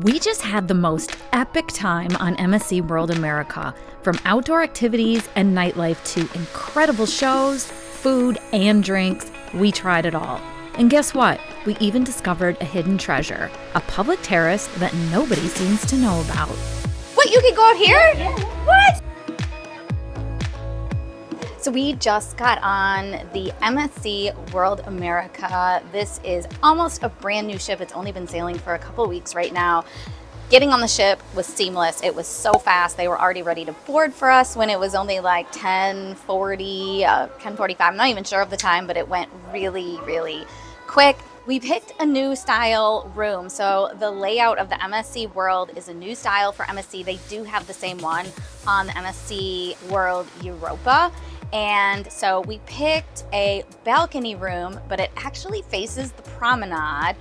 We just had the most epic time on MSC World America. From outdoor activities and nightlife to incredible shows, food, and drinks, we tried it all. And guess what? We even discovered a hidden treasure, a public terrace that nobody seems to know about. What, you can go out here? Yeah. What? So we just got on the MSC World America. This is almost a brand new ship. It's only been sailing for a couple weeks right now. Getting on the ship was seamless. It was so fast. They were already ready to board for us when it was only like 10:40, 10:45. I'm not even sure of the time, but it went really, really quick. We picked a new style room. So the layout of the MSC World is a new style for MSC. They do have the same one on the MSC World Europa. And so we picked a balcony room, but it actually faces the promenade,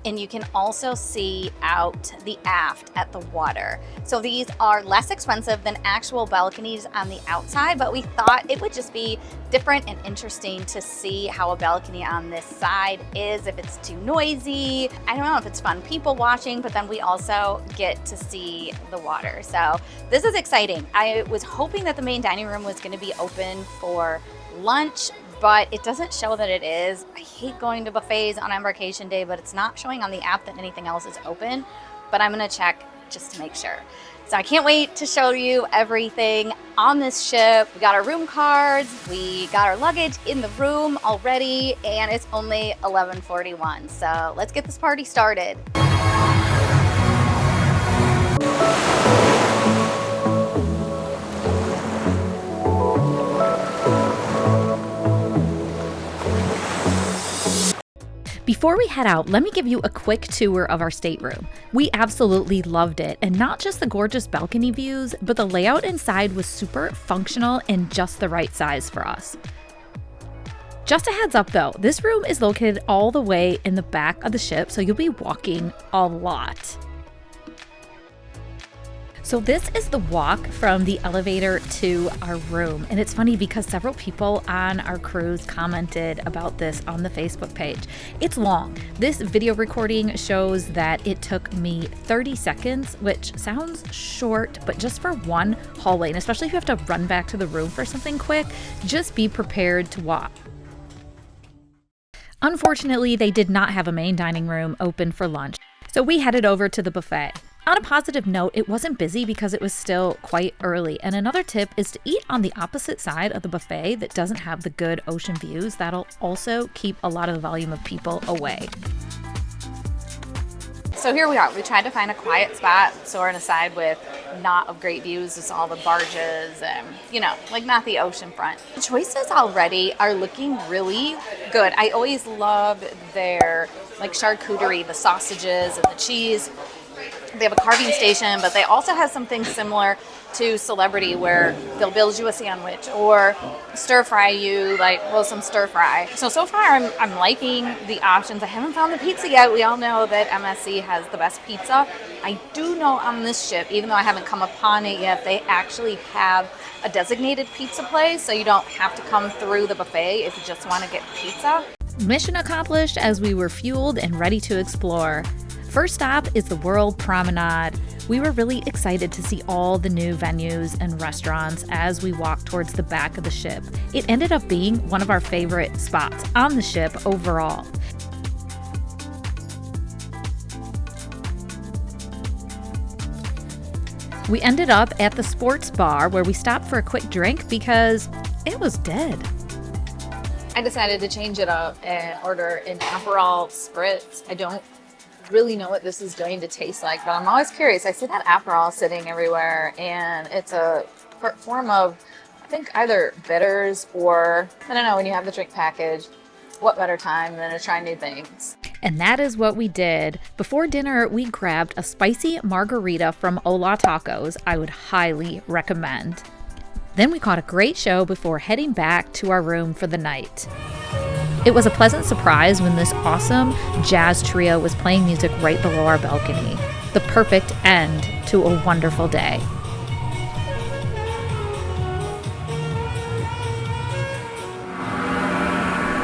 and you can also see out the aft at the water. So these are less expensive than actual balconies on the outside, but we thought it would just be different and interesting to see how a balcony on this side is, if it's too noisy. I don't know if it's fun people watching, but then we also get to see the water. So this is exciting. I was hoping that the main dining room was gonna be open for lunch, but it doesn't show that it is. I hate going to buffets on embarkation day, but it's not showing on the app that anything else is open, but I'm gonna check just to make sure. So I can't wait to show you everything on this ship. We got our room cards, we got our luggage in the room already, and it's only 11:41. So let's get this party started. Before we head out, let me give you a quick tour of our stateroom. We absolutely loved it, and not just the gorgeous balcony views, but the layout inside was super functional and just the right size for us. Just a heads up though, this room is located all the way in the back of the ship, so you'll be walking a lot. So this is the walk from the elevator to our room. And it's funny because several people on our cruise commented about this on the Facebook page. It's long. This video recording shows that it took me 30 seconds, which sounds short, but just for one hallway, and especially if you have to run back to the room for something quick, just be prepared to walk. Unfortunately, they did not have a main dining room open for lunch, so we headed over to the buffet. On a positive note, it wasn't busy because it was still quite early. And another tip is to eat on the opposite side of the buffet that doesn't have the good ocean views. That'll also keep a lot of the volume of people away. So here we are. We tried to find a quiet spot, so we're on a side with not of great views. It's all the barges and, you know, like not the ocean front. The choices already are looking really good. I always love their like charcuterie, the sausages and the cheese. They have a carving station, but they also have something similar to Celebrity where they'll build you a sandwich or stir fry you, like, well, some stir fry. So far I'm liking the options. I haven't found the pizza yet. We all know that MSC has the best pizza. I do know on this ship, even though I haven't come upon it yet, they actually have a designated pizza place, so you don't have to come through the buffet if you just want to get pizza. Mission accomplished as we were fueled and ready to explore. First stop is the World Promenade. We were really excited to see all the new venues and restaurants as we walked towards the back of the ship. It ended up being one of our favorite spots on the ship overall. We ended up at the sports bar where we stopped for a quick drink because it was dead. I decided to change it up and order an Aperol Spritz. I don't really know what this is going to taste like, but I'm always curious. I see that Aperol sitting everywhere, and it's a form of, I think, either bitters or, I don't know, when you have the drink package, what better time than to try new things? And that is what we did. Before dinner, we grabbed a spicy margarita from Hola Tacos. I would highly recommend. Then we caught a great show before heading back to our room for the night. It was a pleasant surprise when this awesome jazz trio was playing music right below our balcony. The perfect end to a wonderful day.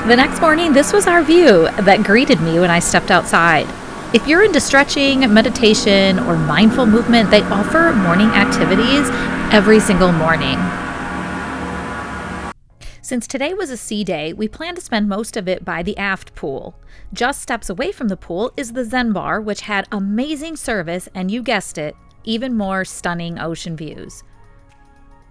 The next morning, this was our view that greeted me when I stepped outside. If you're into stretching, meditation, or mindful movement, they offer morning activities every single morning. Since today was a sea day, we plan to spend most of it by the aft pool. Just steps away from the pool is the Zen Bar, which had amazing service and, you guessed it, even more stunning ocean views.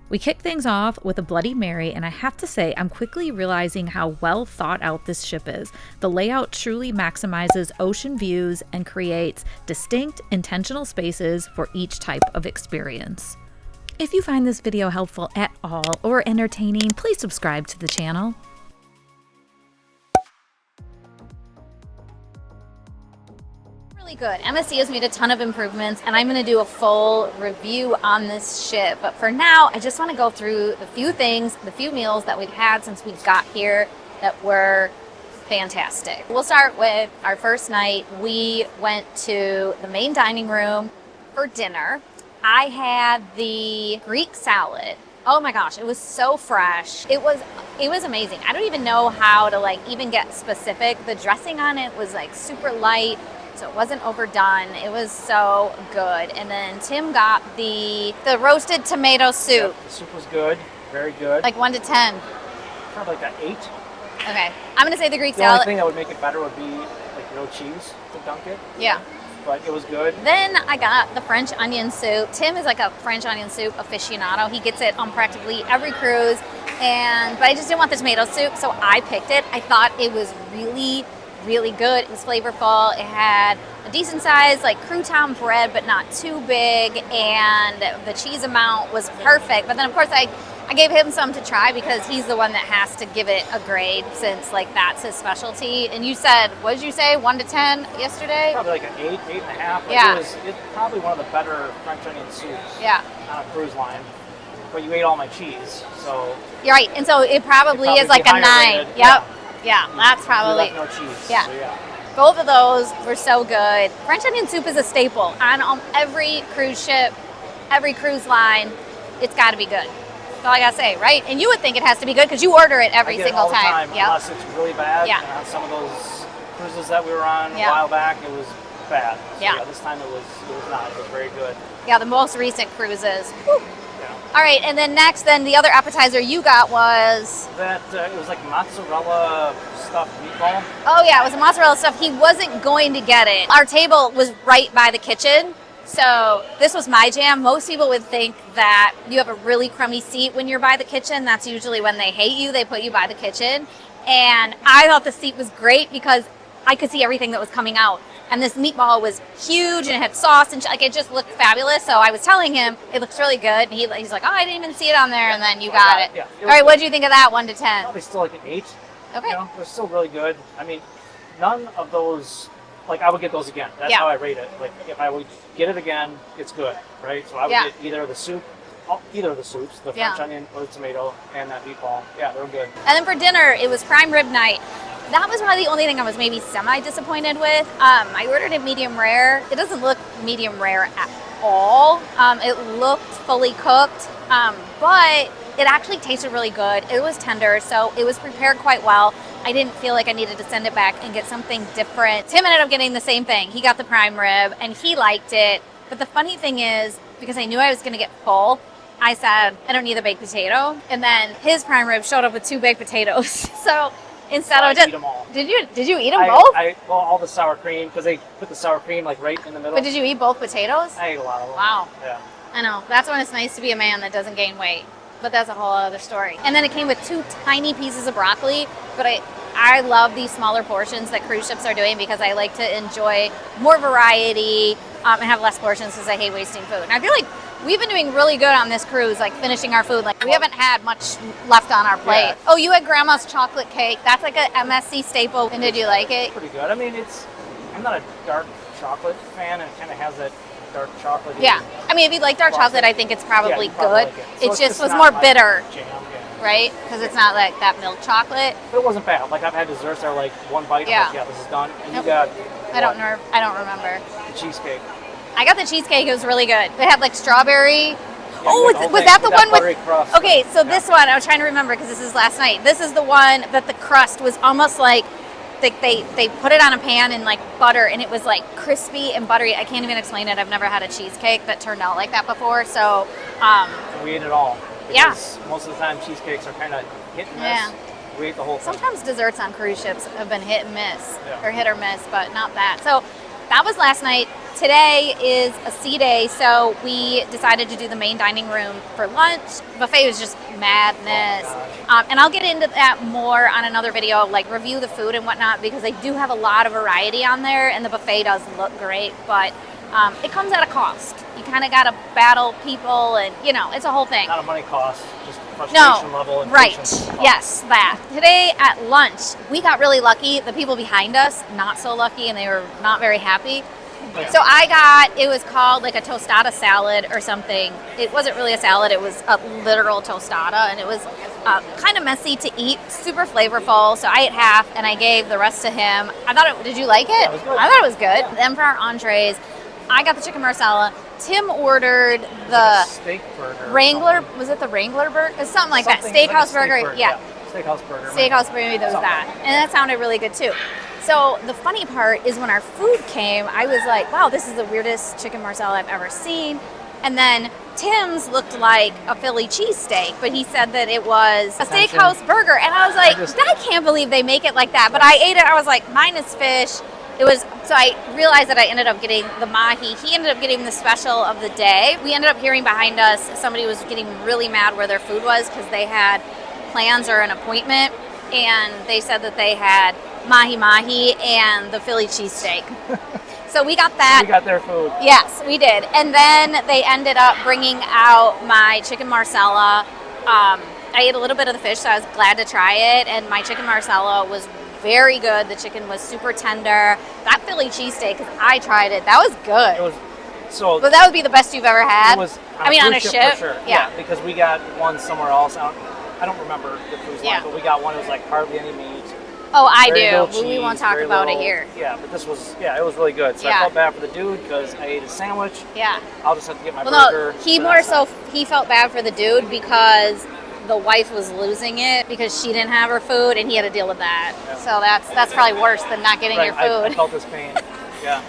We kick things off with a Bloody Mary, and I have to say, I'm quickly realizing how well thought out this ship is. The layout truly maximizes ocean views and creates distinct, intentional spaces for each type of experience. If you find this video helpful at all or entertaining, please subscribe to the channel. Really good. MSC has made a ton of improvements, and I'm going to do a full review on this ship. But for now, I just want to go through the few things, the few meals that we've had since we got here that were fantastic. We'll start with our first night. We went to the main dining room for dinner. I had the Greek salad. Oh my gosh, it was so fresh. It was amazing. I don't even know how to even get specific. The dressing on it was super light, so it wasn't overdone. It was so good. And then Tim got the roasted tomato soup. Yep, the soup was good, very good. 1 to 10. Probably an 8. Okay, I'm gonna say the Greek The salad. only thing that would make it better would be no cheese to dunk it. Yeah. But it was good. Then I got the French onion soup. Tim is a French onion soup aficionado. He gets it on practically every cruise. But I just didn't want the tomato soup, so I picked it. I thought it was really, really good. It was flavorful. It had a decent size, crouton bread, but not too big. And the cheese amount was perfect. But then, of course, I gave him some to try because he's the one that has to give it a grade since that's his specialty. And you said, what did you say, 1 to 10 yesterday? Probably an 8, 8.5. Yeah. It's probably one of the better French onion soups on a cruise line. But you ate all my cheese, so. You're right. And so it probably is a 9. Rated. Yep. Yeah, that's probably. You left no cheese. Yeah. So yeah. Both of those were so good. French onion soup is a staple on every cruise ship, every cruise line. It's got to be good. That's all I gotta say, right? And you would think it has to be good because you order it every single all the time. Yep. Unless it's really bad. Yeah. And on some of those cruises that we were on Yeah. a while back, it was bad. So Yeah. This time it was not. It was very good. Yeah, the most recent cruises. Whew. Yeah. All right, and then next, the other appetizer you got was? That it was mozzarella stuffed meatball. Oh yeah, it was a mozzarella stuff. He wasn't going to get it. Our table was right by the kitchen. So this was my jam. Most people would think that you have a really crummy seat when you're by the kitchen. That's usually when they hate you. They put you by the kitchen. And I thought the seat was great because I could see everything that was coming out. And this meatball was huge and it had sauce and it just looked fabulous. So I was telling him it looks really good. And he's like, oh, I didn't even see it on there. And then you got it. Yeah, all right, what did you think of that 1 to 10? Probably still an 8. Okay. It was still really good. I mean, none of those. I would get those again. That's how I rate it. If I would get it again, it's good, right? So I would get either the soup, either of the soups, the French onion or the tomato, and that meatball. Yeah, they're good. And then for dinner, it was prime rib night. That was one of the only thing I was maybe semi-disappointed with. I ordered it medium rare. It doesn't look medium rare at all. It looked fully cooked, but it actually tasted really good. It was tender, so it was prepared quite well. I didn't feel like I needed to send it back and get something different. Tim ended up getting the same thing. He got the prime rib and he liked it. But the funny thing is, because I knew I was going to get full, I said, I don't need the baked potato. And then his prime rib showed up with 2 baked potatoes. So instead of just... eat them all. Did you eat them both? Well, all the sour cream, because they put the sour cream right in the middle. But did you eat both potatoes? I ate a lot of them. Wow. Yeah. I know. That's when it's nice to be a man that doesn't gain weight. But that's a whole other story. And then it came with 2 tiny pieces of broccoli. But I love these smaller portions that cruise ships are doing because I like to enjoy more variety and have less portions because I hate wasting food. And I feel like we've been doing really good on this cruise, finishing our food. We haven't had much left on our plate. Yeah. Oh, you had grandma's chocolate cake. That's a MSC staple. And did you like it? Pretty good. I mean, I'm not a dark chocolate fan, and it kind of has that dark chocolate. Yeah. I mean, if you like dark chocolate, I think it's probably you good. like it. It just was more bitter. Jam, right? Because it's not like that milk chocolate. But it wasn't bad. I've had desserts that are one bite. Yeah. I'm this is done. And Nope. you got. I don't remember. The cheesecake. I got the cheesecake. It was really good. It had strawberry. Yeah, was that the one with? Crust. Okay, so this one I was trying to remember because this is last night. This is the one that the crust was almost like they put it on a pan in like butter, and it was like crispy and buttery. I can't even explain it. I've never had a cheesecake that turned out like that before. So we ate it all. Yeah. Most of the time cheesecakes are kind of hit and miss. Yeah. We ate the whole thing. Sometimes desserts on cruise ships have been hit and miss, or hit or miss, but not that. So that was last night. Today is a sea day, so we decided to do the main dining room for lunch. Buffet was just madness. And I'll get into that more on another video, like review the food and whatnot, because they do have a lot of variety on there, and the buffet does look great, but it comes at a cost. You kind of got to battle people, and you know, it's a whole thing. Not a money cost, just frustration level. And right. Cost. Yes, that. Today at lunch, we got really lucky. The people behind us, not so lucky, and they were not very happy. So I got, it was called like a tostada salad or something. It wasn't really a salad, it was a literal tostada, and it was kind of messy to eat, super flavorful. So I ate half and I gave the rest to him. I thought it, did you like it? Yeah, it was good. I thought it was good. Yeah. Then for our entrees, I got the chicken marsala. Tim ordered the steak burger. Wrangler, was it the Wrangler burger? It's something like that. Steakhouse like burger. Yeah. Steakhouse burger. Steakhouse burger, there was that. And that sounded really good too. So the funny part is when our food came, I was like, wow, this is the weirdest chicken marsala I've ever seen. And then Tim's looked like a Philly cheesesteak, but he said that it was a steakhouse burger. And I was like, I can't believe they make it like that. But I ate it, I was like, mine is fish. It was, so I realized that I ended up getting the mahi. He ended up getting the special of the day. We ended up hearing behind us, somebody was getting really mad where their food was because they had plans or an appointment. And they said that they had mahi and the Philly cheesesteak. So we got that. We got their food. Yes, we did. And then they ended up bringing out my chicken marsala. I ate a little bit of the fish, so I was glad to try it. And my chicken marsala was very good. The chicken was super tender. That Philly cheesesteak, because I tried it, that was good. It was so. But that would be the best you've ever had. It was. On a ship. For sure. Yeah, because we got one somewhere else. I don't remember the cruise line, but we got one that was like hardly any meat. Oh, I do. Cheese, we won't talk about it here. Yeah, but this was, it was really good. So I felt bad for the dude because I ate a sandwich. Yeah. I'll just have to get my burger. No, he felt bad for the dude because the wife was losing it because she didn't have her food and he had to deal with that. Yeah. So that's probably worse than not getting your food. I felt this pain. Yeah.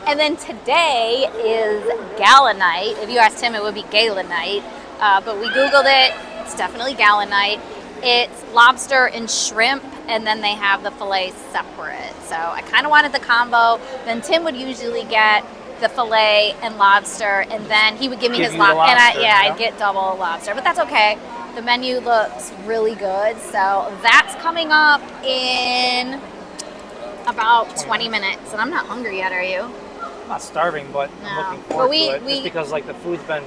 And then today is gala night. If you asked him, it would be gala night. But we Googled it. It's definitely gala night. It's lobster and shrimp, and then they have the filet separate. So I kind of wanted the combo. Then Tim would usually get the filet and lobster, and then he would give me his lobster. And I'd get double lobster, but that's okay. The menu looks really good. So that's coming up in about 20 minutes, and I'm not hungry yet. Are you? I'm not starving, but I'm looking forward to it. Just because like the food's been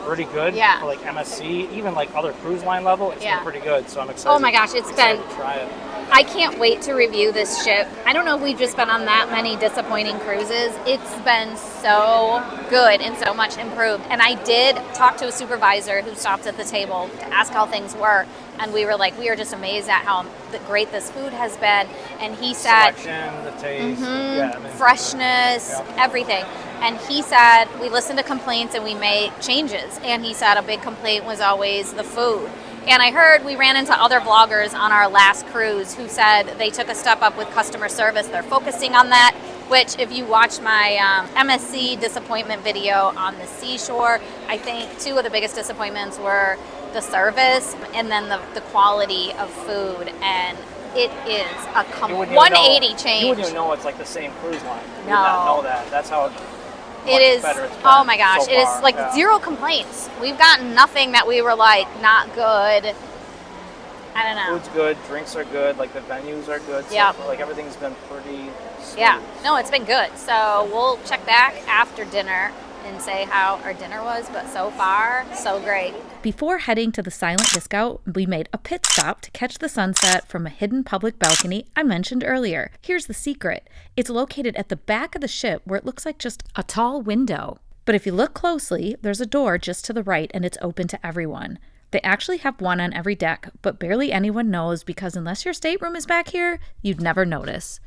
pretty good for like MSC, even like other cruise line level, it's been pretty good. So I'm excited. Oh my gosh, it's been. To try it. I can't wait to review this ship. I don't know if we've just been on that many disappointing cruises. It's been so good and so much improved. And I did talk to a supervisor who stopped at the table to ask how things were. And we were like, we are just amazed at how great this food has been. And he said, selection, the taste, freshness, everything. And he said, we listened to complaints and we made changes. And he said a big complaint was always the food. And I heard we ran into other vloggers on our last cruise who said they took a step up with customer service. They're focusing on that, which if you watch my MSC disappointment video on the seashore, I think two of the biggest disappointments were the service and then the quality of food. And it is a 180 change. You wouldn't even know it's like the same cruise line. You would not know that. That's how it is. Oh my gosh, so it is like zero complaints. We've gotten nothing that we were like not good. I don't know. Food's good, drinks are good, like the venues are good. Yeah. So like everything's been pretty smooth. Yeah. No, it's been good. So we'll check back after dinner and say how our dinner was, but so far, so great. Before heading to the silent disco, we made a pit stop to catch the sunset from a hidden public balcony I mentioned earlier. Here's the secret. It's located at the back of the ship where it looks like just a tall window. But if you look closely, there's a door just to the right and it's open to everyone. They actually have one on every deck, but barely anyone knows because unless your stateroom is back here, you'd never notice.